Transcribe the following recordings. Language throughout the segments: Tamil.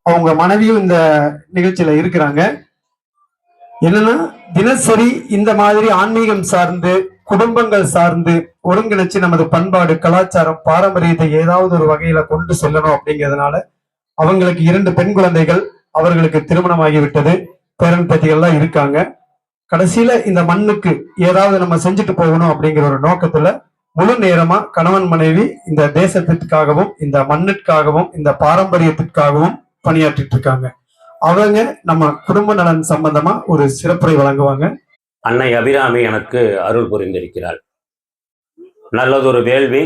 அவங்க மனைவியும் இந்த நிகழ்ச்சியில இருக்கிறாங்க. என்னன்னா, தினசரி இந்த மாதிரி ஆன்மீகம் சார்ந்து, குடும்பங்கள் சார்ந்து ஒருங்கிணைச்சு நமது பண்பாடு, கலாச்சாரம், பாரம்பரியத்தை ஏதாவது ஒரு வகையில கொண்டு செல்லணும் அப்படிங்கிறதுனால அவங்களுக்கு 2 பெண் குழந்தைகள், அவர்களுக்கு திருமணமாகிவிட்டது, பேரன் பேத்திகள்லாம் இருக்காங்க. கடைசியில இந்த மண்ணுக்கு ஏதாவது நம்ம செஞ்சுட்டு போகணும் அப்படிங்கிற ஒரு நோக்கத்துல முழு நேரமா கணவன் மனைவி இந்த தேசத்திற்காகவும், இந்த மண்ணிற்காகவும், இந்த பாரம்பரியத்திற்காகவும் பணியாற்றிட்டு இருக்காங்க. அவங்க நம்ம குடும்ப நலன் சம்பந்தமா ஒரு சிறப்புரை வழங்குவாங்க. அன்னை அபிராமி எனக்கு அருள் புரிந்திருக்கிறாள். நல்லதொரு வேள்வி,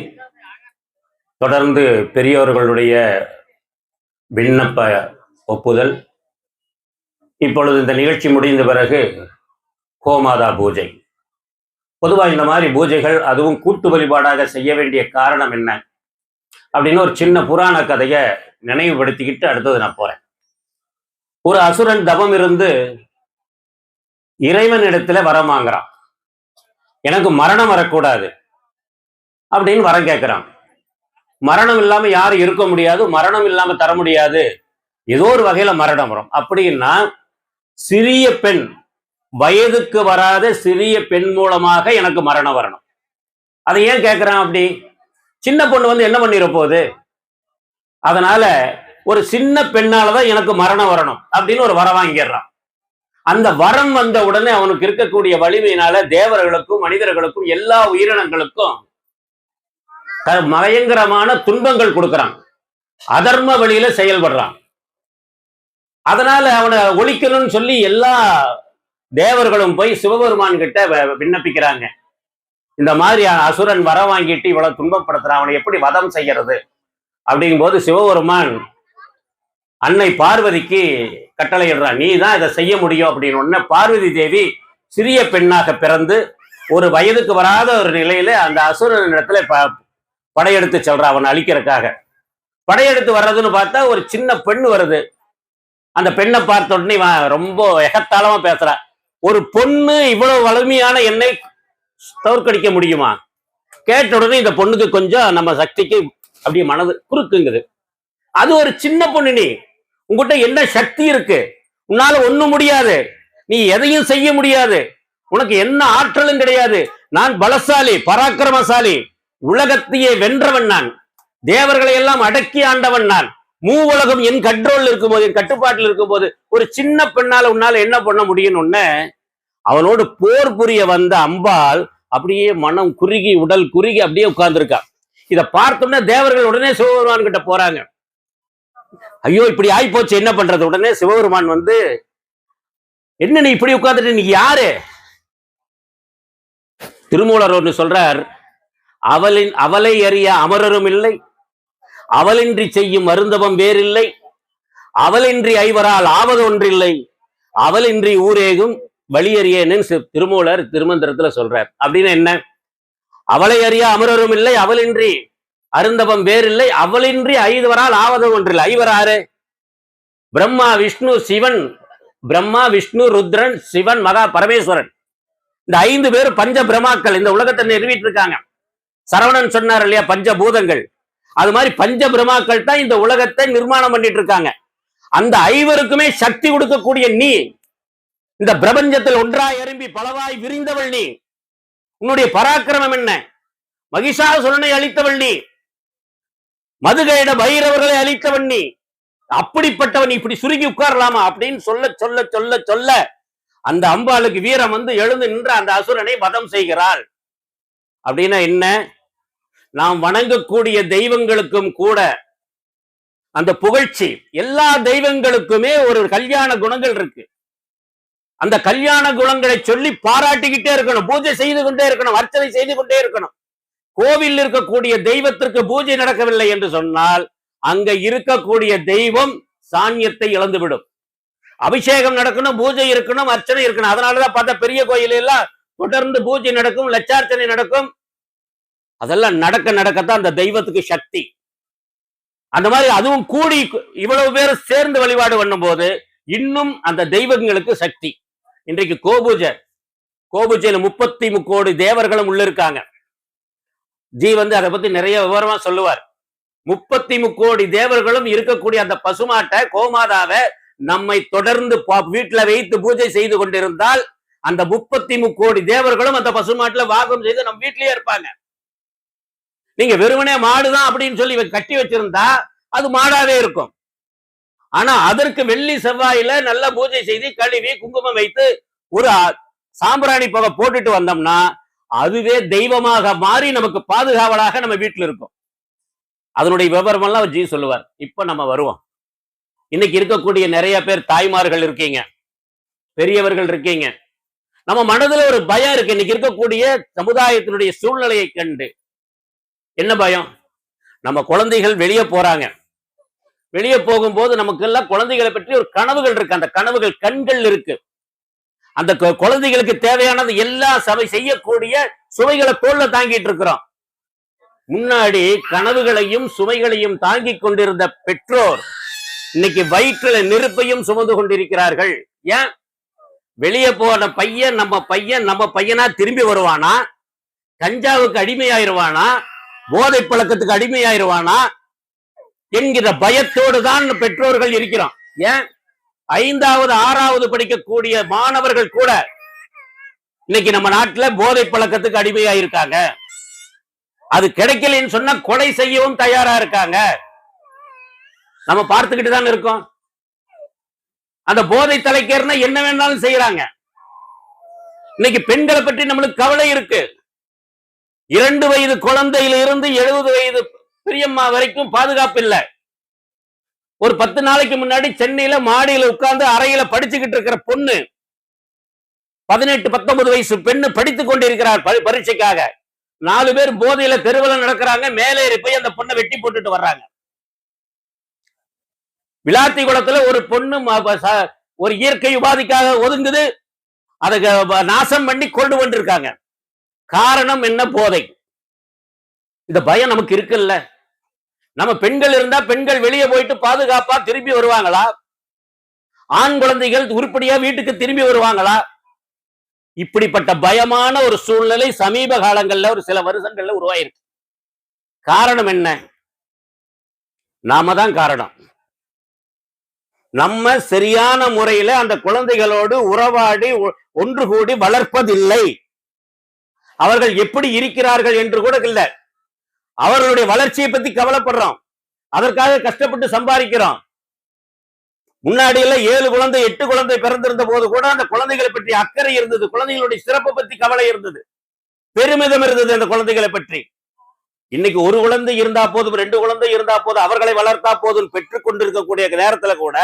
தொடர்ந்து பெரியோர்களுடைய விண்ணப்ப ஒப்புதல். இப்பொழுது இந்த நிகழ்ச்சி முடிந்த பிறகு கோமாதா பூஜை. பொதுவாக இந்த மாதிரி பூஜைகள், அதுவும் கூட்டு வழிபாடாக செய்ய வேண்டிய காரணம் என்ன அப்படின்னு ஒரு சின்ன புராண கதையை நினைவுபடுத்திக்கிட்டு அடுத்தது நான் போறேன். ஒரு அசுரன் தவம் இருந்து இறைவனிடத்துல வரம் வாங்குறான். எனக்கு மரணம் வரக்கூடாது அப்படின்னு வரம் கேட்கிறான். மரணம் இல்லாம யாரும் இருக்க முடியாது, மரணம் இல்லாம தர முடியாது, ஏதோ ஒரு வகையில மரணம் வரும். அப்படின்னா சிறிய பெண், வயதுக்கு வராத சிறிய பெண் மூலமாக எனக்கு மரணம் வரணும். அதை ஏன் கேட்கிறான்? அப்படி சின்ன பொண்ணு வந்து என்ன பண்ணிட போகுது, அதனால ஒரு சின்ன பெண்ணாலதான் எனக்கு மரணம் வரணும் அப்படின்னு ஒரு வரம் வாங்கிடுறான். அந்த வரம் வந்த உடனே அவனுக்கு இருக்கக்கூடிய வலிமையினால தேவர்களுக்கும் மனிதர்களுக்கும் எல்லா உயிரினங்களுக்கும் பயங்கரமான துன்பங்கள் கொடுக்கிறான். அதர்ம வழியில செயல்படுறான். அதனால அவனை ஒழிக்கணும்னு சொல்லி எல்லா தேவர்களும் போய் சிவபெருமான் கிட்ட விண்ணப்பிக்கிறாங்க. இந்த மாதிரி அசுரன் வர வாங்கிட்டு இவ்வளவு துன்பப்படுத்துறான், அவனை எப்படி வதம் செய்யறது அப்படிங்கும் போது சிவபெருமான் அன்னை பார்வதிக்கு கட்டளையிடுறான், நீ தான் இதை செய்ய முடியும் அப்படின்னு. உடனே பார்வதி தேவி சிறிய பெண்ணாக பிறந்து ஒரு வயதுக்கு வராத ஒரு நிலையில அந்த அசுரன் இடத்துல படையெடுத்து செல்றா அவனை அழிக்கிறதுக்காக. படையெடுத்து வர்றதுன்னு பார்த்தா ஒரு சின்ன பெண் வருது. அந்த பெண்ணை பார்த்த உடனே ரொம்ப எகத்தாளமா பேசுறா, ஒரு பொண்ணு இவ்வளவு வலிமையான என்னை தோற்கடிக்க முடியுமா? கேட்ட உடனே இந்த பொண்ணுக்கு கொஞ்சம் நம்ம சக்திக்கு அப்படியே மனது குறுக்குங்குது. அது ஒரு சின்ன பொண்ணு, நீ உங்ககிட்ட என்ன சக்தி இருக்கு, உன்னால ஒண்ணும் முடியாது, நீ எதையும் செய்ய முடியாது, உனக்கு என்ன ஆற்றலும் கிடையாது, நான் பலசாலி பராக்கிரமசாலி, உலகத்தையே வென்றவன் நான், தேவர்களை எல்லாம் அடக்கி ஆண்டவன் நான், மூவுலகம் என் கண்ட்ரோல் இருக்கும்போது, என் கட்டுப்பாட்டில் இருக்கும்போது ஒரு சின்ன பெண்ணால உன்னால என்ன பண்ண முடியும்னு அவனோடு போர் புரிய வந்த அம்பாள் அப்படியே மனம் குறுகி உடல் குறுகி அப்படியே உட்கார்ந்துருக்கா. இதை பார்த்தோம்னா தேவர்கள் உடனே சிவபெருமான் கிட்ட போறாங்க. ஐயோ இப்படி ஆயிப்போச்சு, என்ன பண்றது? உடனே சிவபெருமான் வந்து, என்ன நீ இப்படி உட்கார்ந்துட்டு, நீ யாரு? திருமூலர் ஒன்று சொல்றார், அவளை அறிய அமரரும் இல்லை, அவளின்றி செய்யும் மருந்தவம் வேறில்லை, அவளின்றி ஐவரால் ஆவது ஒன்றில்லை, அவளின்றி ஊரேகும் வழியறியேன்னு திருமூலர் திருமந்திரத்துல சொல்றார். அப்படின்னு என்ன? அவளை அறிய அமரரும் இல்லை, அவளின்றி அருந்தவம் வேறில்லை, அவளின்றி ஐவரால் ஆவது ஒன்றில்லை. ஐவர் ஆறு? பிரம்மா விஷ்ணு சிவன், பிரம்மா விஷ்ணு ருத்ரன் சிவன் மகா பரமேஸ்வரன். இந்த 5 பேர் பஞ்ச பிரமாக்கள் இந்த உலகத்தை நிறுவிட்டு இருக்காங்க. சரவணன் சொன்னார் இல்லையா, பஞ்சபூதங்கள். அது மாதிரி பஞ்ச பிரமாக்கள் தான் இந்த உலகத்தை நிர்மாணம் பண்ணிட்டு இருக்காங்க. அந்த 5 சக்தி கொடுக்கக்கூடிய நீ, இந்த பிரபஞ்சத்தில் ஒன்றாய் எறும்பி பலவாய் விரிந்தவள் நீ, உன்னுடைய பராக்கிரமம் என்ன? மகிஷாசுரனை அழித்தவள் நீ, மதுகையிட பைரவர்களை அழித்தவன் நீ, அப்படிப்பட்டவன் இப்படி சுருங்கி உட்காரலாமா அப்படின்னு சொல்ல சொல்ல சொல்ல சொல்ல அந்த அம்பாளுக்கு வீரம் வந்து எழுந்து நின்ற அந்த அசுரனை வதம் செய்கிறாள். அப்படின்னா என்ன? நாம் வணங்கக்கூடிய தெய்வங்களுக்கும் கூட அந்த புகழ்ச்சி, எல்லா தெய்வங்களுக்குமே ஒரு கல்யாண குணங்கள் இருக்கு. அந்த கல்யாண குணங்களை சொல்லி பாராட்டிக்கிட்டே இருக்கணும், பூஜை செய்து கொண்டே இருக்கணும், அர்ச்சனை செய்து கொண்டே இருக்கணும். கோவில் இருக்கக்கூடிய தெய்வத்திற்கு பூஜை நடக்கவில்லை என்று சொன்னால் அங்க இருக்கக்கூடிய தெய்வம் சாநியத்தை இழந்துவிடும். அபிஷேகம் நடக்கணும், பூஜை இருக்கணும், அர்ச்சனை இருக்கணும். அதனாலதான் பார்த்தா பெரிய கோயில் எல்லாம் தொடர்ந்து பூஜை நடக்கும், லட்சார்ச்சனை நடக்கும். அதெல்லாம் நடக்க நடக்கத்தான் அந்த தெய்வத்துக்கு சக்தி. அந்த மாதிரி அதுவும் கூடி இவ்வளவு பேர் சேர்ந்து வழிபாடு பண்ணும் போது இன்னும் அந்த தெய்வங்களுக்கு சக்தி. இன்றைக்கு கோபூஜையில 33 கோடி தேவர்களும் உள்ள இருக்காங்க. ஜி வந்து அதை பத்தி நிறைய விவரமா சொல்லுவார். 33 தேவர்களும் இருக்கக்கூடிய அந்த பசுமாட்டை கோமாதாவை நம்மை தொடர்ந்து வீட்டுல வைத்து பூஜை செய்து கொண்டிருந்தால் அந்த 33 தேவர்களும் அந்த பசுமாட்டுல வாசம் செய்து நம்ம வீட்டிலேயே இருப்பாங்க. நீங்க வெறுமனே மாடுதான் அப்படின்னு சொல்லி கட்டி வச்சிருந்தா அது மாடாவே இருக்கும். ஆனா அதற்கு வெள்ளி செவ்வாயில நல்ல பூஜை செய்து கழுவி குங்குமம் வைத்து ஒரு சாம்பிராணி புகை போட்டுட்டு வந்தோம்னா அதுவே தெய்வமாக மாறி நமக்கு பாதுகாவலாக நம்ம வீட்டுல இருக்கும். அதனுடைய விவரம் எல்லாம் ஜி சொல்லுவார். இப்ப நம்ம வருவோம். இன்னைக்கு இருக்கக்கூடிய நிறைய பேர் தாய்மார்கள் இருக்கீங்க, பெரியவர்கள் இருக்கீங்க. நம்ம மனதுல ஒரு பயம் இருக்கு. இன்னைக்கு இருக்கக்கூடிய சமுதாயத்தினுடைய சூழ்நிலையை கண்டு என்ன பயம்? நம்ம குழந்தைகள் வெளியே போறாங்க. வெளியே போகும்போது நமக்கு எல்லாம் குழந்தைகளை பற்றி ஒரு கனவுகள் இருக்கு. அந்த கனவுகள் கண்கள் இருக்கு. அந்த குழந்தைகளுக்கு தேவையானது எல்லா சபை செய்யக்கூடிய சுமைகளை தோல்ல தாங்கிட்டு இருக்கிறோம். முன்னாடி கனவுகளையும் சுமைகளையும் தாங்கிக் கொண்டிருந்த பெற்றோர் இன்னைக்கு வயிற்றுல நெருப்பையும் சுமந்து கொண்டிருக்கிறார்கள். ஏன்? வெளியே போன பையன் நம்ம பையனா திரும்பி வருவானா, கஞ்சாவுக்கு அடிமையாயிருவானா, போதை பழக்கத்துக்கு அடிமையாயிருவானா என்கிற பயத்தோடு தான் பெற்றோர்கள் இருக்கிறோம். ஏன்? 5வது 6வது படிக்கக்கூடிய மாணவர்கள் கூட இன்னைக்கு நம்ம நாட்டுல போதை பழக்கத்துக்கு அடிமையாயிருக்காங்க. அது கிடைக்கலன்னு சொன்னா கொலை செய்யவும் தயாரா இருக்காங்க. நம்ம பார்த்துக்கிட்டு தான் இருக்கோம். அந்த போதை தலைக்கேறினா என்ன வேணாலும் செய்யறாங்க. இன்னைக்கு பெண்களை பற்றி நம்மளுக்கு கவலை இருக்கு. 2 வயது குழந்தையில இருந்து 70 வயது பிரியம்மா வரைக்கும் பாதுகாப்பு இல்லை. ஒரு 10 நாளைக்கு முன்னாடி சென்னையில மாடியில உட்கார்ந்து அறையில படிச்சுக்கிட்டு இருக்கிற பொண்ணு 18-19 வயசு பெண்ணு படித்துக் கொண்டிருக்கிறார் பரீட்சைக்காக. 4 பேர் போதையில தெருவில் நடக்கிறாங்க. மேலேறி போய் அந்த பொண்ணை வெட்டி போட்டுட்டு வர்றாங்க. விளாத்தி குளத்துல ஒரு பொண்ணு ஒரு இயற்கை உபாதிக்காக ஒதுங்குது. அதை நாசம் பண்ணி கொண்டு வந்திருக்காங்க. காரணம் என்ன? போதை. இந்த பயம் நமக்கு இருக்குல்ல. நம்ம பெண்கள் இருந்தா பெண்கள் வெளியே போயிட்டு பாதுகாப்பா திரும்பி வருவாங்களா? ஆண் குழந்தைகள் உருப்படியா வீட்டுக்கு திரும்பி வருவாங்களா? இப்படிப்பட்ட பயமான ஒரு சூழ்நிலை சமீப காலங்கள்ல ஒரு சில வருஷங்கள்ல உருவாயிருக்கு. காரணம் என்ன? நாம தான் காரணம். நம்ம சரியான முறையில அந்த குழந்தைகளோடு உறவாடி ஒன்று கூடி வளர்ப்பதில்லை. அவர்கள் எப்படி இருக்கிறார்கள் என்று கூட இல்லை. அவர்களுடைய வளர்ச்சியை பத்தி கவலைப்படுறோம். அதற்காக கஷ்டப்பட்டு சம்பாதிக்கிறோம். முன்னாடி எல்லாம் 7 குழந்தை 8 குழந்தை பிறந்திருந்த போது கூட அந்த குழந்தைகளை பற்றி அக்கறை இருந்தது. குழந்தைகளுடைய சிறப்பை பத்தி கவலை இருந்தது, பெருமிதம் இருந்தது அந்த குழந்தைகளை பற்றி. இன்னைக்கு 1 குழந்தை இருந்தா போதும், 2 குழந்தை இருந்தா போதும், அவர்களை வளர்த்தா போதும் பெற்றுக் கொண்டிருக்கக்கூடிய நேரத்துல கூட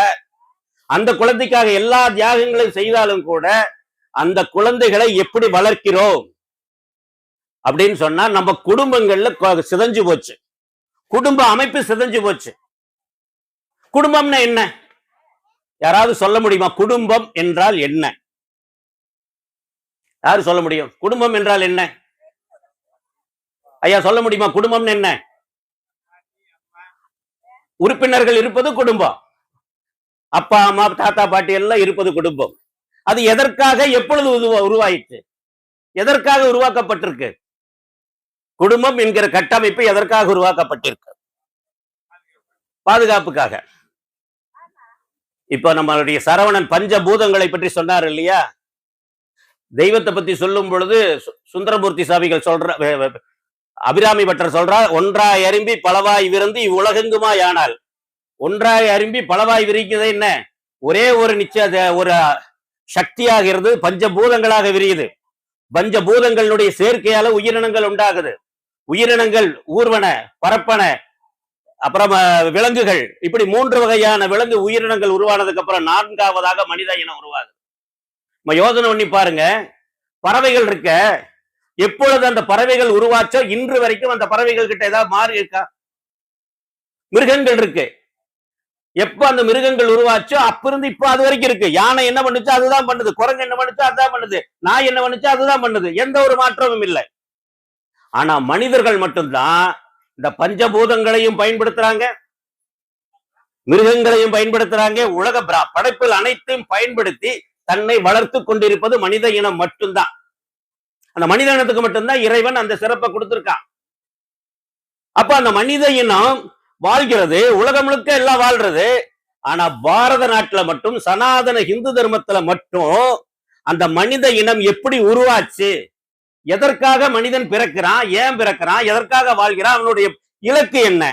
அந்த குழந்தைக்காக எல்லா தியாகங்களையும் செய்தாலும் கூட அந்த குழந்தைகளை எப்படி வளர்க்கிறோம் அப்படின்னு சொன்னா நம்ம குடும்பங்கள்ல சிதைஞ்சு போச்சு. குடும்ப அமைப்பு சிதைஞ்சு போச்சு. குடும்பம்னா என்ன? யாராவது சொல்ல முடியுமா? குடும்பம் என்றால் என்ன? யாரு சொல்ல முடியும்? குடும்பம் என்றால் என்ன? ஐயா சொல்ல முடியுமா? குடும்பம் என்ன? உறுப்பினர்கள் இருப்பது குடும்பம். அப்பா அம்மா தாத்தா பாட்டி எல்லாம் இருப்பது குடும்பம். அது எதற்காக எப்பொழுது உருவாயிற்று? எதற்காக உருவாக்கப்பட்டிருக்கு? குடும்பம் என்கிற கட்டமைப்பு எதற்காக உருவாக்கப்பட்டிருக்கு? பாதுகாப்புக்காக. இப்ப நம்மளுடைய சரவணன் பஞ்சபூதங்களை பற்றி சொன்னார் இல்லையா? தெய்வத்தை பத்தி சொல்லும் பொழுது சுந்தரமூர்த்தி சாமிகள் சொல்ற, அபிராமி பட்டர் சொல்றார், ஒன்றாய் அரும்பி பலவாய் விருந்து இவ்வுலகெங்குமா யானால். ஒன்றாய் அரும்பி பலவாய் விரிக்கிறது என்ன? ஒரே ஒரு ஒரு சக்தியாக இருந்து பஞ்சபூதங்களாக விரியுது. பஞ்சபூதங்களுடைய சேர்க்கையால உயிரினங்கள் உண்டாகுது. உயிரினங்கள் ஊர்வன, பரப்பன, அப்புறம் விலங்குகள், இப்படி 3 வகையான விலங்கு உயிரினங்கள் உருவானதுக்கு அப்புறம் 4வதாக மனித இனம் உருவாகுது. நம்ம யோசனை பண்ணி பாருங்க. பறவைகள் இருக்க, எப்பொழுது அந்த பறவைகள் உருவாச்சோ இன்று வரைக்கும் அந்த பறவைகள் கிட்ட ஏதாவது மாறி இருக்கா? மிருகங்கள் இருக்கு. எப்ப அந்த மிருகங்கள் உருவாச்சோ அப்ப இருந்து இப்ப அது வரைக்கும் இருக்கு. யானை என்ன பண்ணுச்சோ அதுதான் பண்ணுது, குரங்கு என்ன பண்ணுச்சோ அதுதான் பண்ணுது, நாய் என்ன பண்ணுச்சோ அதுதான் பண்ணுது. எந்த ஒரு மாற்றமும் இல்லை. ஆனா மனிதர்கள் மட்டும்தான் இந்த பஞ்சபூதங்களையும் பயன்படுத்துறாங்க, மிருகங்களையும் பயன்படுத்துறாங்க. உலக படைப்பில் அனைத்தையும் பயன்படுத்தி தன்னை வளர்த்து கொண்டிருப்பது மனித இனம் மட்டும்தான். அந்த மனித இனத்துக்கு மட்டும்தான் இறைவன் அந்த சிறப்பை கொடுத்திருக்கான். அப்ப அந்த மனித இனம் வாழ்கிறது, உலகம் முழுக்க எல்லாம் வாழ்றது. ஆனா பாரத நாட்டுல மட்டும், சனாதன இந்து தர்மத்துல மட்டும் அந்த மனித இனம் எப்படி உருவாச்சு, எதற்காக மனிதன் பிறக்கிறான், ஏன் பிறக்கிறான், எதற்காக வாழ்கிறான், அவனுடைய இலக்கு என்ன,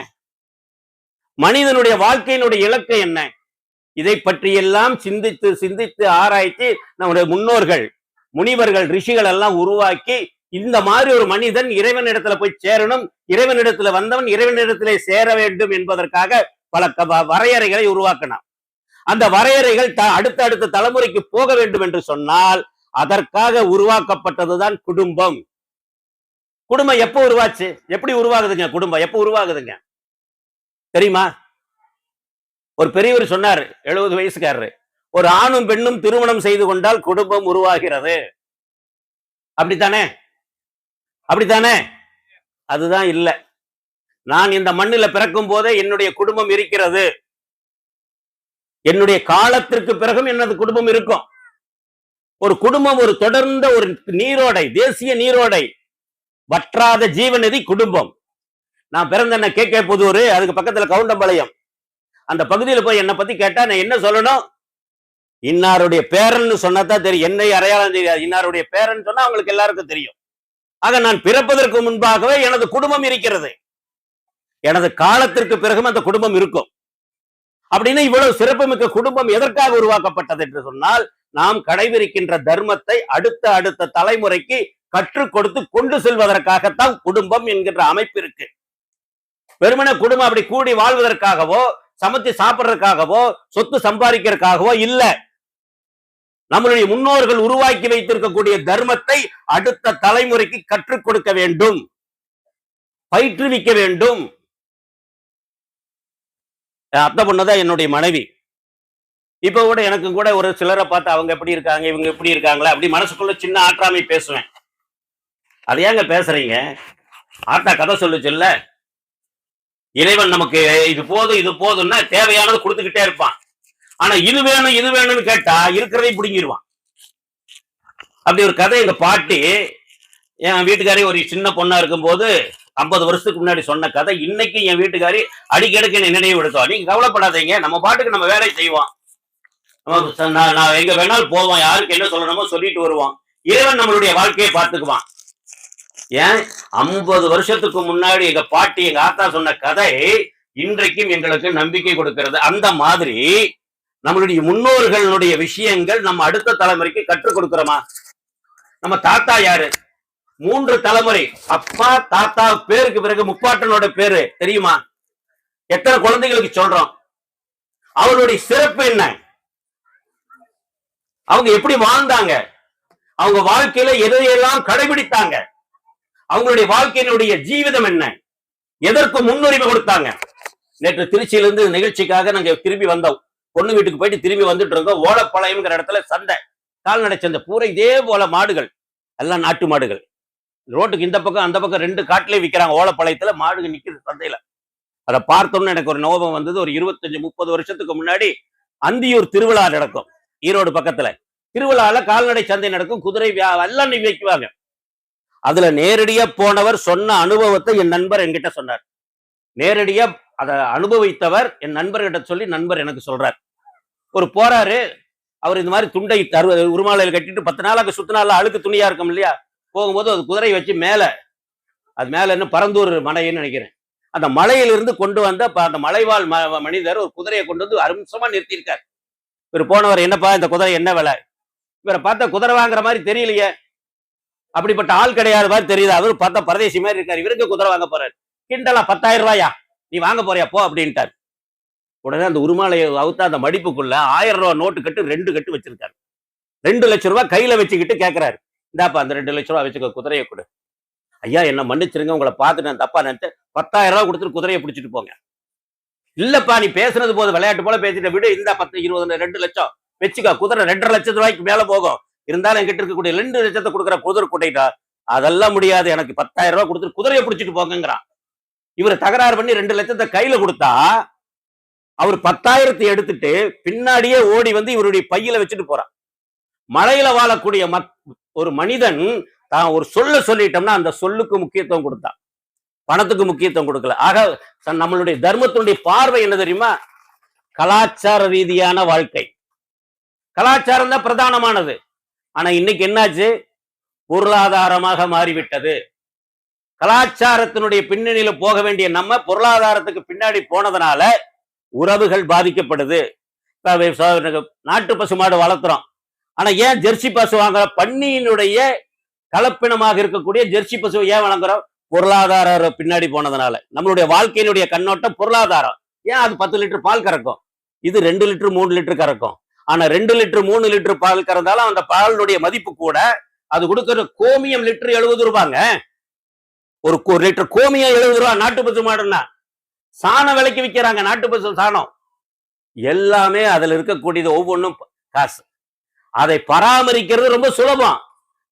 மனிதனுடைய வாழ்க்கையினுடைய இலக்கு என்ன, இதை பற்றியெல்லாம் சிந்தித்து சிந்தித்து ஆராய்ச்சி நம்முடைய முன்னோர்கள், முனிவர்கள், ரிஷிகள் எல்லாம் உருவாக்கி, இந்த மாதிரி ஒரு மனிதன் இறைவனிடத்துல போய் சேரணும், இறைவனிடத்துல வந்தவன் இறைவனிடத்திலே சேர வேண்டும் என்பதற்காக பல வரையறைகளை உருவாக்கினான். அந்த வரையறைகள் அடுத்த தலைமுறைக்கு போக வேண்டும் என்று சொன்னால் அதற்காக உருவாக்கப்பட்டதுதான் குடும்பம். குடும்பம் எப்போ உருவாச்சு, எப்படி உருவாகுதுங்க, குடும்பம் எப்போ உருவாகுதுங்க தெரியுமா? ஒரு பெரியவர் சொன்னார், 70 வயசுக்காரரு, ஒரு ஆணும் பெண்ணும் திருமணம் செய்து கொண்டால் குடும்பம் உருவாகிறது. அப்படித்தானே? அப்படித்தானே? அதுதான் இல்ல. நான் இந்த மண்ணில பிறக்கும் போதே என்னுடைய குடும்பம் இருக்கிறது. என்னுடைய காலத்திற்கு பிறகும் எனது குடும்பம் இருக்கும். ஒரு குடும்பம் ஒரு தொடர்ந்த ஒரு நீரோடை, தேசிய நீரோடை, வற்றாத ஜீவநதி குடும்பம். நான் பிறந்த கே புதூர், அதுக்கு பக்கத்துல கவுண்டம்பாளையம், அந்த பகுதியில் போய் என்னை பத்தி கேட்டா நான் என்ன சொல்லணும்? இன்னாருடைய பேரன் சொன்னாதான் தெரியும், என்னை அடையாளம் தெரியாது. இன்னாருடைய பேரன் சொன்னா அவங்களுக்கு எல்லாருக்கும் தெரியும். ஆக நான் பிறப்பதற்கு முன்பாகவே எனது குடும்பம் இருக்கிறது, எனது காலத்திற்கு பிறகும் அந்த குடும்பம் இருக்கும். அப்படின்னு இவ்வளவு சிறப்புமிக்க குடும்பம் எதற்காக உருவாக்கப்பட்டது என்று சொன்னால், நாம் கடைபிடிக்கின்ற தர்மத்தை அடுத்த தலைமுறைக்கு கற்றுக் கொடுத்து கொண்டு செல்வதற்காகத்தான் குடும்பம் என்கின்ற அமைப்பு இருக்கு. வெறுமனே குடும்பம் அப்படி கூடி வாழ்வதற்காகவோ, சமைச்சு சாப்பிடுறதுக்காகவோ, சொத்து சம்பாதிக்கிறதுக்காகவோ இல்ல. நம்மளுடைய முன்னோர்கள் உருவாக்கி வைத்திருக்கக்கூடிய தர்மத்தை அடுத்த தலைமுறைக்கு கற்றுக் கொடுக்க வேண்டும், பயிற்றுவிக்க வேண்டும். அத்தை பொண்ணுதான் என்னுடைய மனைவி. இப்ப கூட எனக்கு கூட ஒரு சிலரை பார்த்து அவங்க எப்படி இருக்காங்க, இவங்க எப்படி இருக்காங்களா, அப்படி மனசுக்குள்ள சின்ன ஆற்றாமை பேசுவேன். அது ஏங்க பேசுறீங்க? ஆத்தா கதை சொல்லுச்சுல்ல, இறைவன் நமக்கு இது போதும் இது போதும்னா தேவையானது கொடுத்துக்கிட்டே இருப்பான். ஆனா இது வேணும் இது வேணும்னு கேட்டா இருக்கிறதையும் பிடுங்கிடுவான். அப்படி ஒரு கதை எங்க பாட்டி, என் வீட்டுக்காரி ஒரு சின்ன பொண்ணா இருக்கும் போது 50 வருஷத்துக்கு முன்னாடி சொன்ன கதை. இன்னைக்கு என் வீட்டுக்காரி அடிக்கடிக்கு நினைவு எடுத்தோம். நீங்க கவலைப்படாதீங்க, நம்ம பாட்டுக்கு நம்ம வேலை செய்வோம், நான் எங்க வேணாலும் போவோம், யாருக்கு என்ன சொல்லணுமோ சொல்லிட்டு வருவோம், இறைவன் நம்மளுடைய வாழ்க்கையை பார்த்துக்குவான். ஏன் 50 வருஷத்துக்கு முன்னாடி எங்க பாட்டி எங்க ஆத்தா சொன்ன கதை இன்றைக்கும் எங்களுக்கு நம்பிக்கை கொடுக்கிறது. அந்த மாதிரி நம்மளுடைய முன்னோர்களுடைய விஷயங்கள் நம்ம அடுத்த தலைமுறைக்கு கற்றுக் கொடுக்கிறோமா? நம்ம தாத்தா யாரு? 3 தலைமுறை, அப்பா தாத்தா பேருக்கு பிறகு முப்பாட்டனோட பேரு தெரியுமா? எத்தனை குழந்தைகளுக்கு சொல்றோம்? அவருடைய சிறப்பு என்ன? அவங்க எப்படி வாழ்ந்தாங்க? அவங்க வாழ்க்கையில எதையெல்லாம் கடைபிடித்தாங்க? அவங்களுடைய வாழ்க்கையினுடைய ஜீவிதம் என்ன? எதற்கு முன்னுரிமை கொடுத்தாங்க? நேற்று திருச்சியிலிருந்து நிகழ்ச்சிக்காக நாங்க திரும்பி வந்தோம். பொண்ணு வீட்டுக்கு போயிட்டு திரும்பி வந்துட்டு இருக்கோம். ஓலப்பாளையம்ங்கிற இடத்துல சந்தை, கால்நடை சந்தை, பூரா இதே போல மாடுகள், எல்லாம் நாட்டு மாடுகள். ரோட்டுக்கு இந்த பக்கம் அந்த பக்கம் 2 காட்டிலே விற்கிறாங்க. ஓலப்பாளையத்துல மாடுகள் நிக்குது சந்தையில. அதை பார்த்தோம்னு எனக்கு ஒரு நோபம் வந்தது. ஒரு 25-30 வருஷத்துக்கு முன்னாடி அந்தியூர் திருவிழா நடக்கும், ஈரோடு பக்கத்துல. திருவிழால கால்நடை சந்தை நடக்கும், குதிரை எல்லாம் வைக்குவாங்க. அதுல நேரடியா போனவர் சொன்ன அனுபவத்தை என் நண்பர் என்கிட்ட சொன்னார். நேரடியா அதை அனுபவித்தவர் என் நண்பர்கிட்ட சொல்லி நண்பர் எனக்கு சொல்றார். ஒரு போறாரு, அவர் இந்த மாதிரி துண்டை உருமாலையில் கட்டிட்டு 10 நாளாக சுத்தினால அழுக்கு துணியா இருக்கும் இல்லையா, போகும்போது அது குதிரை வச்சு அது மேல என்ன பரந்தூர் மலைன்னு நினைக்கிறேன், அந்த மலையிலிருந்து கொண்டு வந்த அந்த மலைவாழ் மனிதர் ஒரு குதிரையை கொண்டு வந்து அம்சமா நிறுத்தியிருக்கார். இவர் போனவர், என்னப்பா இந்த குதிரை என்ன விலை? இவரை பார்த்தா குதிரை வாங்குற மாதிரி தெரியலையே, அப்படிப்பட்ட ஆள் கிடையாது மாதிரி தெரியுது. அவரு பார்த்தா பரதேசி மாதிரி இருக்காரு, இவருக்கு குதிரை வாங்க போறாரு. கிண்டலா 10,000 ரூபாயா, நீ வாங்க போறியா போ அப்படின்ட்டார். உடனே அந்த உருமாலையை அவுத்தா அந்த மடிப்புக்குள்ள 1000 ரூபாய் நோட்டு கட்டு 2 கட்டு வச்சிருக்காரு. 2 லட்சம் ரூபாய் கையில வச்சுக்கிட்டு கேட்கிறாரு, இந்தாப்பா அந்த 2 லட்சம் ரூபாய் வச்சுக்க, குதிரையை கொடு. ஐயா என்ன மன்னிச்சிருங்க, உங்களை பார்த்து நான் தப்பா நினைச்சேன், 10,000 ரூபாய் கொடுத்துட்டு குதிரையை பிடிச்சிட்டு போங்க. இல்லப்பா நீ பேசுனது போது விளையாட்டு போல பேசிட்ட, விடு, இந்த 10, 20, 2 லட்சம் வச்சுக்கா, குதிரை 2.5 லட்சம் ரூபாய்க்கு மேல போகும். இருந்தாலும் என்கிட்ட இருக்கக்கூடிய 2 லட்சத்தை கொடுக்குற குதிரை கூட்டிட்டா, அதெல்லாம் முடியாது, எனக்கு 10,000 ரூபாய் கொடுத்துட்டு குதிரையை பிடிச்சிட்டு போங்கிறான். இவர் தகராறு பண்ணி 2 லட்சத்தை கையில கொடுத்தா, அவர் 10,000 எடுத்துட்டு பின்னாடியே ஓடி வந்து இவருடைய பையில வச்சுட்டு போறான். மலையில வாழக்கூடிய ஒரு மனிதன் தான் ஒரு சொல்லிட்டோம்னா அந்த சொல்லுக்கு முக்கியத்துவம் கொடுத்தான். பணத்துக்கு முக்கியத்துவம் கொடுக்கல. ஆக நம்மளுடைய தர்மத்தினுடைய பார்வை என்ன தெரியுமா? கலாச்சார ரீதியான வாழ்க்கை. கலாச்சாரம் தான் பிரதானமானது. ஆனா இன்னைக்கு என்னாச்சு? பொருளாதாரமாக மாறிவிட்டது. கலாச்சாரத்தினுடைய பின்னணியில போக வேண்டிய நம்ம பொருளாதாரத்துக்கு பின்னாடி போனதுனால உறவுகள் பாதிக்கப்படுது. நாட்டு பசுமாடு வளர்த்துறோம். ஆனா ஏன் ஜெர்சி பசு வாங்குறோம்? பன்னியினுடைய கலப்பினமாக இருக்கக்கூடிய ஜெர்சி பசு ஏன் வழங்குறோம்? பொருளாதார பின்னாடி போனதுனால. நம்மளுடைய வாழ்க்கையினுடைய கண்ணோட்டம் பொருளாதாரம். ஏன் அது 10 லிட்டர் பால் கறக்கும், இது 2 லிட்டர் 3 லிட்டர் கறக்கும். ஆனா 2 லிட்டர் 3 லிட்டர் பால் கறந்தாலும் அந்த பாலுடைய மதிப்பு கூட, அது கொடுக்கிற கோமியம் லிட்டர் 70 ரூபாங்க. ஒரு லிட்டர் கோமியம் 70 ரூபாய். நாட்டு பசு மாடுன்னா சாண விலைக்கு விற்கிறாங்க. நாட்டு பசு சாணம் எல்லாமே அதுல இருக்கக்கூடியது ஒவ்வொன்றும் காசு. அதை பராமரிக்கிறது ரொம்ப சுலபம்.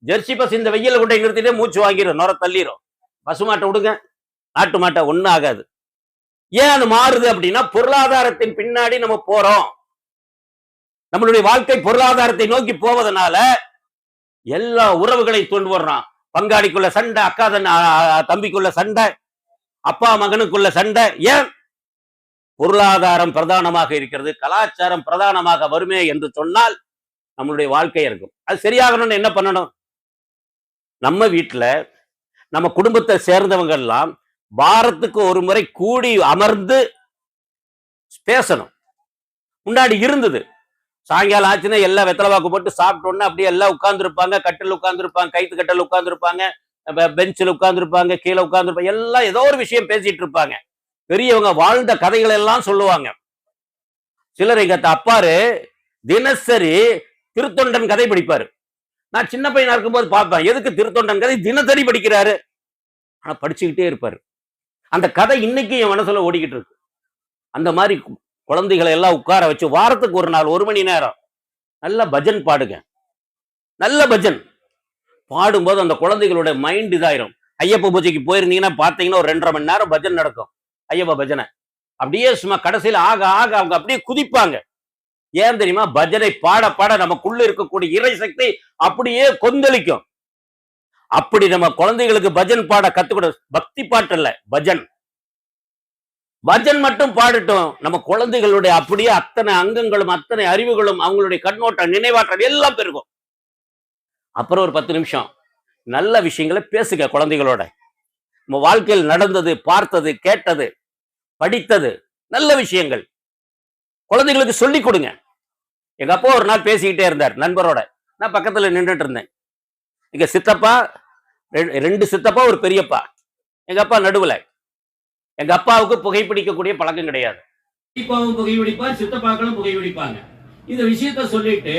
ஜெர்சி பசு இந்த வெயில கொண்டை நிறுத்திட்டே மூச்சு வாங்கிடும், நுர தள்ளிடும். பசுமாட்டை விடுங்க, நாட்டு மாட்டை ஒன்னும் ஆகாது. ஏன் அது மாறுது அப்படின்னா பொருளாதாரத்தின் பின்னாடி நம்ம போறோம். நம்மளுடைய வாழ்க்கை பொருளாதாரத்தை நோக்கி போவதனால எல்லா உறவுகளையும் தூண்டு வர்றான். பங்காளிக்குள்ள சண்டை, அக்கா தம்பிக்குள்ள சண்டை, அப்பா மகனுக்குள்ள சண்டை. ஏன்? பொருளாதாரம் பிரதானமாக இருக்கிறது. கலாச்சாரம் பிரதானமாக வருமே என்று சொன்னால் நம்மளுடைய வாழ்க்கை இருக்கும். அது சரியாகணும்னு என்ன பண்ணணும்? நம்ம வீட்டுல நம்ம குடும்பத்தை சேர்ந்தவங்க எல்லாம் வாரத்துக்கு ஒரு முறை கூடி அமர்ந்து பேசணும். முன்னாடி இருந்தது. சாயங்காலம் ஆச்சுன்னா எல்லாம் வெத்தலை வாக்கு போட்டு சாப்பிட்டோன்னா அப்படியே எல்லாம் உட்கார்ந்து இருப்பாங்க. கட்டில் உட்கார்ந்து இருப்பாங்க, கைத்து கட்டில் உட்கார்ந்து இருப்பாங்க, பெஞ்சில் உட்கார்ந்து இருப்பாங்க, கீழே உட்கார்ந்து இருப்பாங்க. எல்லாம் ஏதோ ஒரு விஷயம் பேசிட்டு இருப்பாங்க. பெரியவங்க வாழ்ந்த கதைகள் எல்லாம் சொல்லுவாங்க. சிலர் எங்க அப்பாரு தினசரி திருத்தொண்டன் கதை படிப்பாரு. நான் சின்ன பையனா இருக்கும்போது பார்ப்பேன், எதுக்கு திருத்தொண்டன் கதை தினசரி படிக்கிறாரு? ஆனா படிச்சுக்கிட்டே இருப்பாரு. அந்த கதை இன்னைக்கு என் மனசுல ஓடிக்கிட்டு இருக்கு. அந்த மாதிரி குழந்தைகளை எல்லாம் உட்கார வச்சு வாரத்துக்கு ஒரு நாள் 1 மணி நேரம் நல்ல பஜன் பாடுங்க. நல்ல பஜன் பாடும்போது அந்த குழந்தைகளோட மைண்ட் இதாயிரும். ஐயப்ப பூஜைக்கு போயிருந்தீங்கன்னா பாத்தீங்கன்னா ஒரு 2.5 மணி நேரம் பஜன் நடக்கும். ஐயப்ப பஜனை அப்படியே சும்மா கடைசியில் ஆக ஆக அவங்க அப்படியே குதிப்பாங்க. ஏன் தெரியுமா? பஜனை பாட பாட நமக்குள்ள இருக்கக்கூடிய இறை சக்தி அப்படியே கொந்தளிக்கும். அப்படி நம்ம குழந்தைகளுக்கு பஜன் பாட கத்துக்கிட, பக்தி பாட்டு இல்ல, பஜன். பஜன் மட்டும் பாடட்டும். நம்ம குழந்தைகளுடைய அப்படியே அத்தனை அங்கங்களும் அத்தனை அறிவுகளும் அவங்களுடைய கண்ணோட்டம் நினைவாற்றல் எல்லாம் பெருகும். அப்புறம் ஒரு 10 நிமிஷம் நல்ல விஷயங்களை பேசுங்க குழந்தைகளோட. நம்ம வாழ்க்கையில் நடந்தது, பார்த்தது, கேட்டது, படித்தது நல்ல விஷயங்கள் குழந்தைகளுக்கு சொல்லிக் கொடுங்க. எங்க அப்பா ஒரு நாள் பேசிக்கிட்டே இருந்தார் நண்பரோட. நான் பக்கத்துல நின்றுட்டு இருந்தேன். எங்க சித்தப்பா, 2 சித்தப்பா, ஒரு பெரியப்பா. எங்க அப்பா நடுவுல. எங்க அப்பாவுக்கு புகைப்பிடிக்கக்கூடிய பழக்கம் கிடையாது. சித்தப்பாவும் புகைப்பிடிப்பார், சித்தப்பாக்களும் புகைப்பிடிப்பாங்க. இந்த விஷயத்த சொல்லிட்டு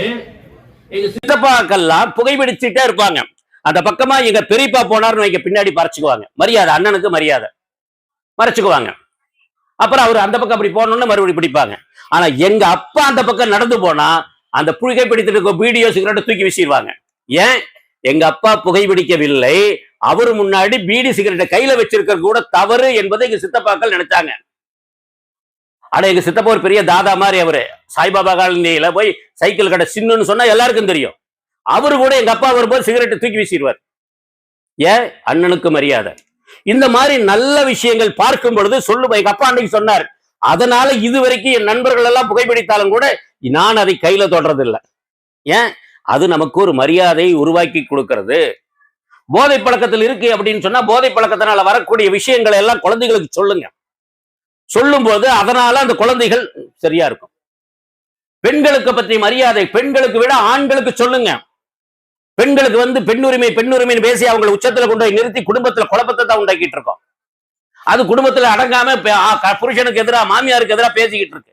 எங்க சித்தப்பாக்கெல்லாம் புகைப்பிடிச்சுட்டே இருப்பாங்க. அந்த பக்கமா எங்க பெரியப்பா போனார்னு வைக்க பின்னாடி மறைச்சுக்குவாங்க. மரியாதை, அண்ணனுக்கு மரியாதை, மறைச்சுக்குவாங்க. அப்புறம் அவர் அந்த பக்கம் அப்படி போனோம்னு மறுபடியும் பிடிப்பாங்க. ஆனா எங்க அப்பா அந்த பக்கம் நடந்து போனா அந்த புகைப்பிடித்துட்டு இருக்க வீடியோ சிகரெட்டை தூக்கி வீசிடுவாங்க. ஏன்? எங்க அப்பா புகைப்பிடிக்கவில்லை, அவரு முன்னாடி பீடி சிகரெட்டை கையில வச்சிருக்க கூட தவறு என்பதை எங்க சித்தப்பாக்கள் நினைச்சாங்க. ஆனா எங்க சித்தப்பா ஒரு பெரிய தாதா மாதிரி. அவரு சாய்பாபா காலனியில போய் சைக்கிள் கடை சின்னுன்னு சொன்னா எல்லாருக்கும் தெரியும். அவரு கூட எங்க அப்பா வரும்போது சிகரெட்டை தூக்கி வீசிடுவார். ஏன்? அண்ணனுக்கு மரியாதை. இந்த மாதிரி நல்ல விஷயங்கள் பார்க்கும் பொழுது சொல்லுவோம். எங்க அப்பா அன்னைக்கு சொன்னார், அதனால இதுவரைக்கும் என் நண்பர்கள் எல்லாம் புகைப்பிடித்தாலும் கூட நான் அதை கையில தொடறதில்லை. ஏன்? அது நமக்கு ஒரு மரியாதையை உருவாக்கி கொடுக்கிறது. போதை பழக்கத்தில் இருக்கு அப்படின்னு சொன்னா போதை பழக்கத்தினால வரக்கூடிய விஷயங்களை எல்லாம் குழந்தைகளுக்கு சொல்லுங்க. சொல்லும் போது அதனால அந்த குழந்தைகள் சரியா இருக்கும். பெண்களுக்கு பற்றி மரியாதை பெண்களுக்கு விட ஆண்களுக்கு சொல்லுங்க. பெண்களுக்கு பெண்ணுரிமை பேசி அவங்களை உச்சத்துல கொண்டு போய் நிறுத்தி குடும்பத்துல குழப்பத்தை தான் உண்டாக்கிட்டு இருக்கோம். அது குடும்பத்துல அடங்காம புருஷனுக்கு எதிராக, மாமியாருக்கு எதிராக பேசிக்கிட்டு இருக்கு.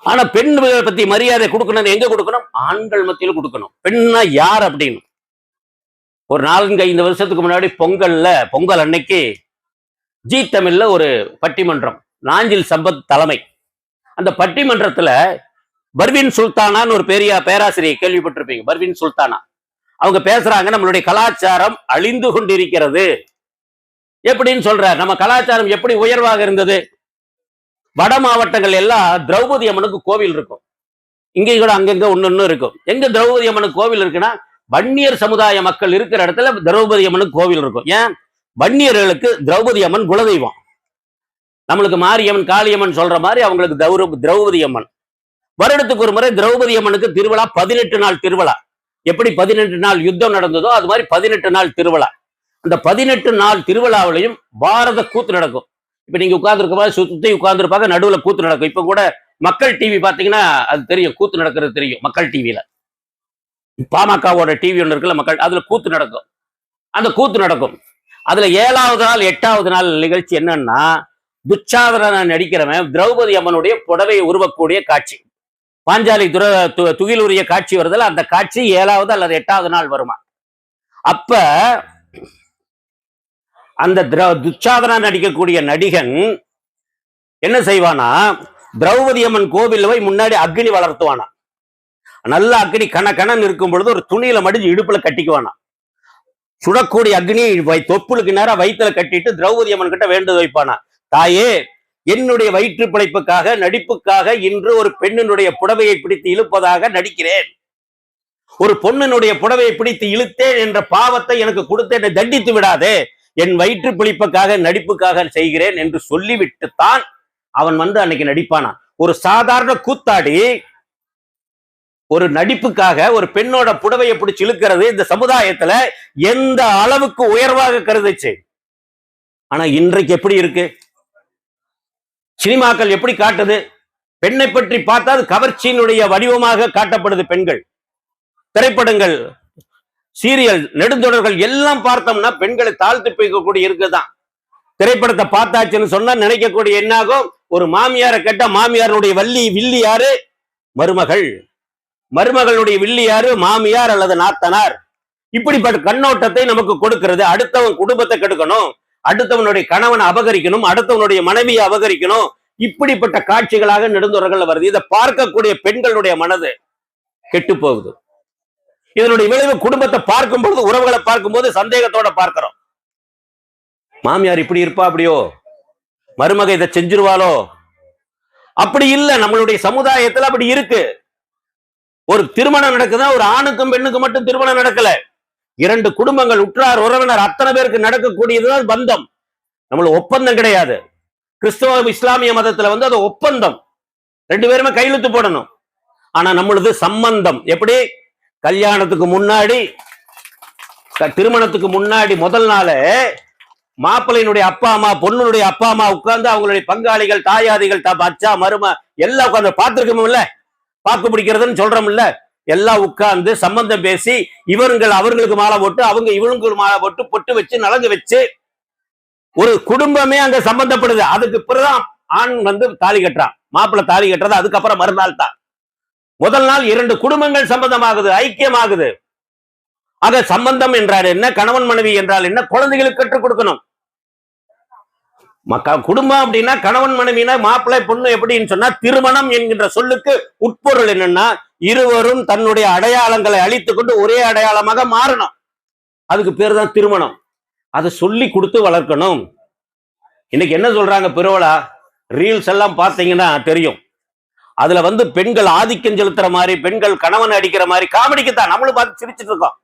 ஆனா பெண்களை பத்தி மரியாதை கொடுக்கணும். எங்க கொடுக்கணும்? ஆண்கள் மத்தியில் கொடுக்கணும். பெண்ணா யார் அப்படின்னு ஒரு 4-5 வருஷத்துக்கு முன்னாடி பொங்கல் அன்னைக்கு ஜி தமிழ்ல ஒரு பட்டிமன்றம், நாஞ்சில் சம்பத் தலைமை. அந்த பட்டிமன்றத்துல பர்வீன் சுல்தானான்னு ஒரு பெரிய பேராசிரியை கேள்விப்பட்டிருப்பீங்க. பர்வீன் சுல்தானா அவங்க பேசுறாங்க, நம்மளுடைய கலாச்சாரம் அழிந்து கொண்டிருக்கிறது. எப்படின்னு சொல்றார். நம்ம கலாச்சாரம் எப்படி உயர்வாக இருந்தது? வட மாவட்டங்கள் எல்லாம் திரௌபதி அம்மனுக்கு கோவில் இருக்கும். இங்கே கூட அங்கங்க ஒண்ணு இருக்கும். எங்க திரௌபதி அம்மனுக்கு கோவில் இருக்குன்னா வன்னியர் சமுதாய மக்கள் இருக்கிற இடத்துல திரௌபதி அம்மனுக்கு கோவில் இருக்கும். ஏன்? வன்னியர்களுக்கு திரௌபதி அம்மன் குலதெய்வம். நம்மளுக்கு மாரியம்மன் காளியம்மன் சொல்ற மாதிரி அவங்களுக்கு திரௌபதி அம்மன். வருடத்துக்கு ஒரு முறை திரௌபதி அம்மனுக்கு திருவிழா, 18 நாள் திருவிழா. எப்படி 18 நாள் யுத்தம் நடந்ததோ அது மாதிரி 18 நாள் திருவிழா. அந்த 18 நாள் திருவிழாவிலையும் பாரத கூத்து நடக்கும். இப்ப நீங்க உட்கார்ந்துருக்க மாதிரி சுத்தி உட்கார்ந்துருப்பாங்க, நடுவுல கூத்து நடக்கும். இப்ப கூட மக்கள் டிவி பாத்தீங்கன்னா அது தெரியும், கூத்து நடக்கிறது தெரியும். மக்கள் டிவியில பாமகவோட டிவி ஒன்று இருக்குல்ல மக்கள், அதுல கூத்து நடக்கும். அந்த கூத்து நடக்கும். அதுல 7வது நாள் 8வது நாள் நிகழ்ச்சி என்னன்னா, துச்சாதனன் நடிக்கிறவன் திரௌபதி அம்மனுடைய புடவையை உருவக்கூடிய காட்சி. பாஞ்சாலி துகிலுரிய காட்சி வருதுல, அந்த காட்சி 7வது அல்லது 8வது நாள் வருமா. அப்ப அந்த துச்சாதனன் நடிக்கக்கூடிய நடிகன் என்ன செய்வானா, திரௌபதி அம்மன் கோவில் போய் முன்னாடி அக்னி வளர்த்துவானா. நல்ல அக்னி கணக்கணன் இருக்கும் பொழுது ஒரு துணியில மடிஞ்சு இடுப்புல கட்டிக்குவானா. சுடக்கூடிய அக்னி தொப்புளுக்கு நேரம் வயிற்றுல கட்டிட்டு திரௌபதி அம்மன் கிட்ட வேண்டு வைப்பானா, தாயே, என்னுடைய வயிற்று பிழைப்புக்காக நடிப்புக்காக இன்று ஒரு பெண்ணினுடைய புடவையை பிடித்து இழுப்பதாக நடிக்கிறேன். ஒரு பொண்ணினுடைய புடவையை பிடித்து இழுத்தேன் என்ற பாவத்தை எனக்கு கொடுத்து என்னை தண்டித்து விடாதே, என் வயிற்று பிழைப்புக்காக நடிப்புக்காக செய்கிறேன் என்று சொல்லிவிட்டுத்தான் அவன் அன்னைக்கு நடிப்பானா. ஒரு சாதாரண கூத்தாடி ஒரு நடிப்புக்காக ஒரு பெண்ணோட புடவையை பிடிச்சு இழுக்கிறது இந்த சமுதாயத்துல எந்த அளவுக்கு உயர்வாக கருதுச்சு. ஆனா இன்றைக்கு எப்படி இருக்கு? சினிமாக்கள் எப்படி காட்டுது? பெண்ணை பற்றி பார்த்தா அது கவர்ச்சியினுடைய வடிவமாக காட்டப்படுது. பெண்கள் திரைப்படங்கள், சீரியல், நெடுந்தொடர்கள் எல்லாம் பார்த்தோம்னா பெண்களை தாழ்த்து பேசக்கூடிய இருக்குதான். திரைப்படத்தை பார்த்தாச்சுன்னு சொன்னா நினைக்கக்கூடிய என்னாகும், ஒரு மாமியாரை கேட்டா மாமியாருடைய வில்லி யாரு? மருமகள். மருமகளுடைய வில்லி யாரு? மாமியார் அல்லது நாத்தனார். இப்படிப்பட்ட கண்ணோட்டத்தை நமக்கு கொடுக்கிறது. அடுத்தவன் குடும்பத்தை கெடுக்கணும், அடுத்தவனுடைய கணவனை அபகரிக்கணும், அடுத்தவனுடைய மனைவியை அபகரிக்கணும், இப்படிப்பட்ட காட்சிகளாக நெடுந்தொடர்கள் வருது. இதை பார்க்கக்கூடிய பெண்களுடைய மனது கெட்டு போகுது. இதனுடைய விளைவு குடும்பத்தை பார்க்கும் பொழுது, உறவுகளை பார்க்கும் போது சந்தேகத்தோட பார்க்கிறோம். மாமியார் இப்படி இருப்பா அப்படியோ, மருமக இதை செஞ்சிருவாளோ? அப்படி இல்லை. நம்மளுடைய சமுதாயத்தில் அப்படி இருக்கு. ஒரு திருமணம் நடக்குதா, ஒரு ஆணுக்கும் பெண்ணுக்கும் மட்டும் திருமணம் நடக்கல, 2 குடும்பங்கள், உற்றார் உறவினர் அத்தனை பேருக்கு நடக்கக்கூடியதுதான் பந்தம். நம்மளுக்கு ஒப்பந்தம் கிடையாது. கிறிஸ்தவ இஸ்லாமிய மதத்துல அது ஒப்பந்தம், 2 பேருமே கையெழுத்து போடணும். ஆனா நம்மளது சம்பந்தம். எப்படி? கல்யாணத்துக்கு முன்னாடி, திருமணத்துக்கு முன்னாடி முதல் நாளே மாப்பிள்ளையினுடைய அப்பா அம்மா, பொண்ணுடைய அப்பா அம்மா உட்கார்ந்து அவங்களுடைய பங்காளிகள், தாயாதிகள், அச்சா, மரும எல்லாம் உட்கார்ந்து பார்த்திருக்கோம்ல, பாக்கு பிடிக்கிறதுன்னு சொல்றோம் இல்ல, எல்லாம் உட்கார்ந்து சம்பந்தம் பேசி, இவர்கள் அவர்களுக்கு மாலை போட்டு, அவங்க இவங்களுக்கு மாலை போட்டு, பொட்டு வச்சு, நலங்கு வச்சு, ஒரு குடும்பமே அங்க சம்பந்தப்படுது. அதுக்கு பிறகுதான் ஆண் தாலி கட்டுறான், மாப்பிள்ளை தாலி கட்டுறது அதுக்கப்புறம் மறுநாள் தான். முதல் நாள் 2 குடும்பங்கள் சம்பந்தமாகுது, ஐக்கியமாகுது. ஆக சம்பந்தம் என்றால் என்ன, கணவன் மனைவி என்றால் என்ன, குழந்தைகளுக்கு கற்றுக் கொடுக்கணும். குடும்பம் அப்படின்னா கணவன் மனைவினா மாப்பிள்ளை பொண்ணு எப்படின்னு சொன்னா, திருமணம் என்கின்ற சொல்லுக்கு உட்பொருள் என்னன்னா, இருவரும் தன்னுடைய அடையாளங்களை அழித்துக் கொண்டு ஒரே அடையாளமாக மாறணும். அதுக்கு பேர் தான் திருமணம். அதை சொல்லி கொடுத்து வளர்க்கணும். இன்னைக்கு என்ன சொல்றாங்க, பிறவளா ரீல்ஸ் எல்லாம் பார்த்தீங்கன்னா தெரியும். அதுல பெண்கள் ஆதிக்கம் செலுத்துற மாதிரி, பெண்கள் கணவன் அடிக்கிற மாதிரி, காமெடிக்குத்தான் நம்மளும் பார்த்து சிரிச்சுட்டு இருக்கோம்.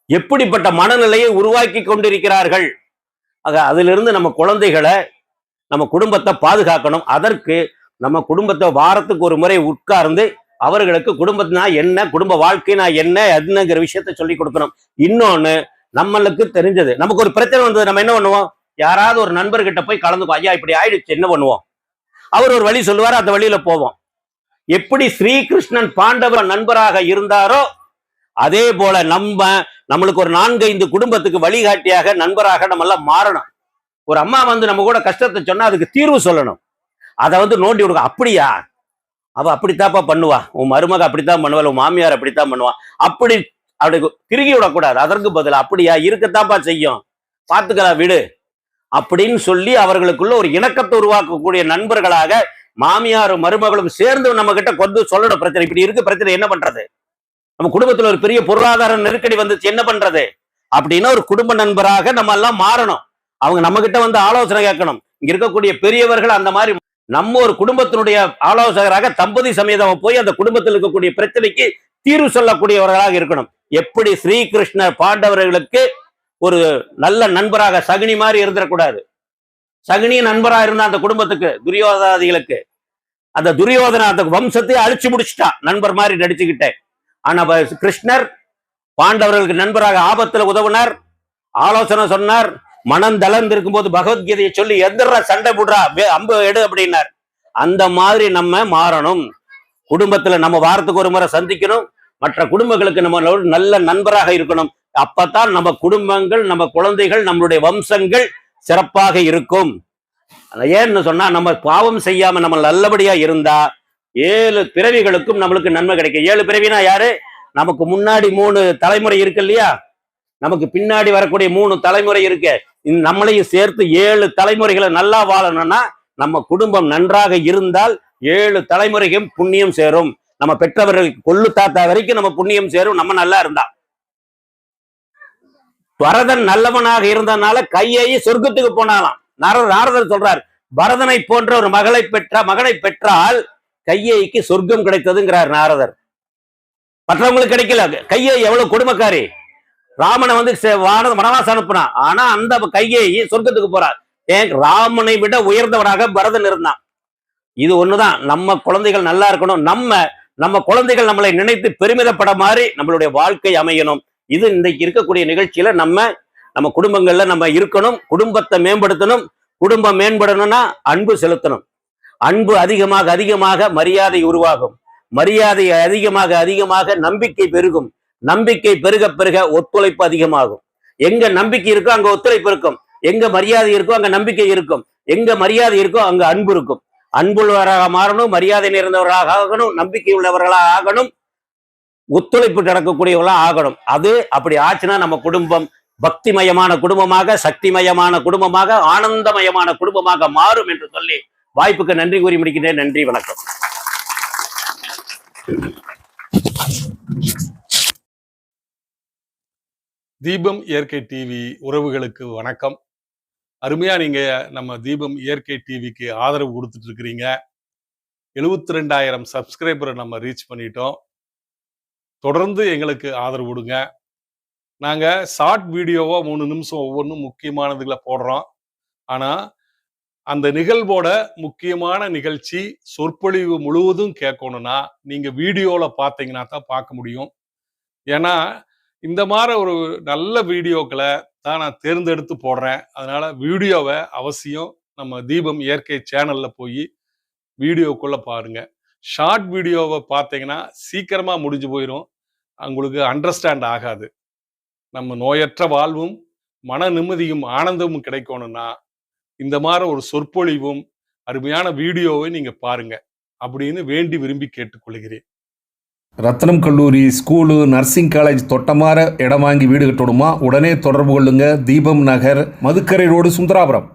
எப்படிப்பட்ட மனநிலையை உருவாக்கி கொண்டிருக்கிறார்கள். ஆக அதிலிருந்து நம்ம குழந்தைகளை, நம்ம குடும்பத்தை பாதுகாக்கணும். அதற்கு நம்ம குடும்பத்தை வாரத்துக்கு ஒரு முறை உட்கார்ந்து அவர்களுக்கு குடும்பத்தினா என்ன, குடும்ப வாழ்க்கைனா என்னங்கிற விஷயத்த சொல்லி கொடுக்கணும். இன்னொன்னு, நம்மளுக்கு தெரிஞ்சது, நமக்கு ஒரு பிரச்சனை வந்தது, நம்ம என்ன பண்ணுவோம், யாராவது ஒரு நண்பர்கிட்ட போய் கலந்துக்கும், ஐயா இப்படி ஆயிடுச்சு என்ன பண்ணுவோம், அவர் ஒரு வழி சொல்லுவார், அந்த வழியில போவோம். எப்படி ஸ்ரீகிருஷ்ணன் பாண்டவர் நண்பராக இருந்தாரோ அதே போல நம்மளுக்கு ஒரு 4-5 குடும்பத்துக்கு வழிகாட்டியாக, நண்பராக நம்ம எல்லாம் மாறணும். ஒரு அம்மா நம்ம கூட கஷ்டத்தை சொன்னா அதுக்கு தீர்வு சொல்லணும். அதை நோண்டி கொடுக்க, அப்படியா அவ அப்படித்தாப்பா பண்ணுவா, உன் மருமக அப்படித்தான் பண்ணுவா, உன் மாமியார் அப்படித்தான் பண்ணுவா, அப்படி திருகி விடக்கூடாது. அதற்கு பதில், அப்படியா இருக்கத்தாப்பா செய்யும், பார்த்துக்கலாம் விடு அப்படின்னு சொல்லி அவர்களுக்குள்ள ஒரு இணக்கத்தை உருவாக்கக்கூடிய நண்பர்களாக மாமியாரும் மருமகளும் சேர்ந்து நம்ம கிட்ட சொல்லணும். பிரச்சனை இப்படி இருக்கு, பிரச்சனை என்ன பண்றது, நம்ம குடும்பத்துல ஒரு பெரிய பொருளாதார நெருக்கடி வந்துச்சு என்ன பண்றது அப்படின்னா, ஒரு குடும்ப நண்பராக நம்ம எல்லாம் மாறணும். அவங்க நம்ம கிட்ட ஆலோசனை கேட்கணும். இங்க இருக்கக்கூடிய பெரியவர்கள் அந்த மாதிரி நம்ம ஒரு குடும்பத்தினுடைய ஆலோசகராக தம்பதி சமேதம் போய் அந்த குடும்பத்தில் இருக்கக்கூடிய பிரச்சனைக்கு தீர்வு சொல்லக்கூடியவர்களாக இருக்கணும். எப்படி ஸ்ரீகிருஷ்ணர் பாண்டவர்களுக்கு ஒரு நல்ல நண்பராக சகுனி மாதிரி இருந்துடக்கூடாது. சகுனி நண்பரா இருந்தா அந்த குடும்பத்துக்கு, துரியோதனாதிகளுக்கு, அந்த துரியோதன அந்த வம்சத்தை அழிச்சு முடிச்சுட்டான் நண்பர் மாதிரி நடிச்சுக்கிட்டேன். ஆனா கிருஷ்ணர் பாண்டவர்களுக்கு நண்பராக ஆபத்துல உதவுனார், ஆலோசனை சொன்னார். மனம் தளர்ந்து இருக்கும்போது பகவத்கீதையை சொல்லி எந்திரா சண்டை போடுறா, அம்பு எடு அப்படின்னார். அந்த மாதிரி நம்ம மாறணும். குடும்பத்துல நம்ம வாரத்துக்கு ஒரு முறை சந்திக்கணும். மற்ற குடும்பங்களுக்கு நம்ம நல்ல நண்பராக இருக்கணும். அப்பதான் நம்ம குடும்பங்கள், நம்ம குழந்தைகள், நம்மளுடைய வம்சங்கள் சிறப்பாக இருக்கும். ஏன்னு சொன்னா, நம்ம பாவம் செய்யாம நம்ம நல்லபடியா இருந்தா 7 பிறவிகளுக்கும் நம்மளுக்கு நன்மை கிடைக்கும். 7 பிறவினா யாரு? நமக்கு முன்னாடி 3 தலைமுறை இருக்கு இல்லையா, நமக்கு பின்னாடி வரக்கூடிய 3 தலைமுறை இருக்கு. நம்மளையும் சேர்த்து 7 தலைமுறைகளை நல்லா வாழணும்னா நம்ம குடும்பம் நன்றாக இருந்தால் 7 தலைமுறைக்கும் புண்ணியம் சேரும். நம்ம பெற்றவர்கள் கொள்ளு தாத்தா வரைக்கும் நம்ம புண்ணியம் சேரும், நம்ம நல்லா இருந்தா. பரதன் நல்லவனாக இருந்தனால கையேயி சொர்க்கத்துக்கு போனாலாம். நாரதர் சொல்றார், பரதனை போன்ற ஒரு மகனை பெற்றால் கையேயிக்கு சொர்க்கம் கிடைத்ததுங்கிறார் நாரதர். மற்றவங்களுக்கு கிடைக்கல. கையை எவ்வளவு கொடுமைக்காரி. ராமனை வந்து வனவாசம் அனுப்புனான். ஆனா அந்த கையேயி சொர்க்கத்துக்கு போறார். ஏன்? ராமனை விட உயர்ந்தவனாக பரதன் இருந்தான். இது ஒண்ணுதான். நம்ம குழந்தைகள் நல்லா இருக்கணும். நம்ம குழந்தைகள் நம்மளை நினைத்து பெருமிதப்பட மாதிரி நம்மளுடைய வாழ்க்கை அமையணும். இது இன்றைக்கு இருக்கக்கூடிய நிகழ்ச்சியில நம்ம குடும்பங்கள்ல நம்ம இருக்கணும். குடும்பத்தை மேம்படுத்தணும். குடும்பம் மேம்படணும்னா அன்பு செலுத்தணும். அன்பு அதிகமாக அதிகமாக மரியாதை உருவாகும். மரியாதை அதிகமாக அதிகமாக நம்பிக்கை பெருகும். நம்பிக்கை பெருக பெருக ஒத்துழைப்பு அதிகமாகும். எங்க நம்பிக்கை இருக்கோ அங்க ஒத்துழைப்பு இருக்கும். எங்க மரியாதை இருக்கோ அங்க நம்பிக்கை இருக்கும். எங்க மரியாதை இருக்கோ அங்க அன்பு இருக்கும். அன்புள்ளவராக மாறணும், மரியாதை நிறைந்தவர்களாக ஆகணும், நம்பிக்கை உள்ளவர்களாக ஆகணும், ஒத்துழைப்பு நடக்கக்கூடியவர்களாக ஆகணும். அது அப்படி ஆச்சுன்னா நம்ம குடும்பம் பக்திமயமான குடும்பமாக, சக்திமயமான குடும்பமாக, ஆனந்தமயமான குடும்பமாக மாறும் என்று சொல்லி வாய்ப்புக்கு நன்றி கூறி முடிக்கிறேன். நன்றி, வணக்கம். தீபம் இயற்கை டிவி உறவுகளுக்கு வணக்கம். அருமையா நீங்க நம்ம தீபம் இயற்கை டிவிக்கு ஆதரவு கொடுத்துட்டு இருக்கிறீங்க. 72,000 சப்ஸ்கிரைபரை நம்ம ரீச் பண்ணிட்டோம். தொடர்ந்து எங்களுக்கு ஆதரவு கொடுங்க. நாங்க ஷார்ட் வீடியோவா 3 நிமிஷம் ஒவ்வொன்றும் முக்கியமானதுகளை போடுறோம். ஆனா அந்த நிகழ்வோட முக்கியமான நிகழ்ச்சி சொற்பொழிவு முழுவதும் கேட்கணும்னா நீங்க வீடியோல பார்த்தீங்கன்னா தான் பார்க்க முடியும். ஏன்னா இந்த மாதிரி ஒரு நல்ல வீடியோக்களை தான் நான் தேர்ந்தெடுத்து போடுறேன். அதனால வீடியோவை அவசியம் நம்ம தீபம் இயற்கை சேனல்ல போய் வீடியோக்குள்ள பாருங்க. ஷார்ட் வீடியோவை பார்த்தீங்கன்னா சீக்கிரமா முடிஞ்சு போயிடும், உங்களுக்கு அண்டர்ஸ்டாண்ட் ஆகாது. நம்ம நோயற்ற வாழ்வும் மன நிம்மதியும் ஆனந்தமும் கிடைக்கணும்னா இந்த மாதிரி ஒரு சொற்பொழிவும் அருமையான வீடியோவை நீங்க பாருங்க அப்படின்னு வேண்டி விரும்பி கேட்டுக்கொள்கிறேன். ரத்னம் கல்லூரி, ஸ்கூலு, நர்சிங் காலேஜ் தொட்டமாற இடம் வாங்கி வீடு கட்டணுமா? உடனே தொடர்பு கொள்ளுங்க. தீபம் நகர், மதுக்கரை ரோடு, சுந்தராபுரம்.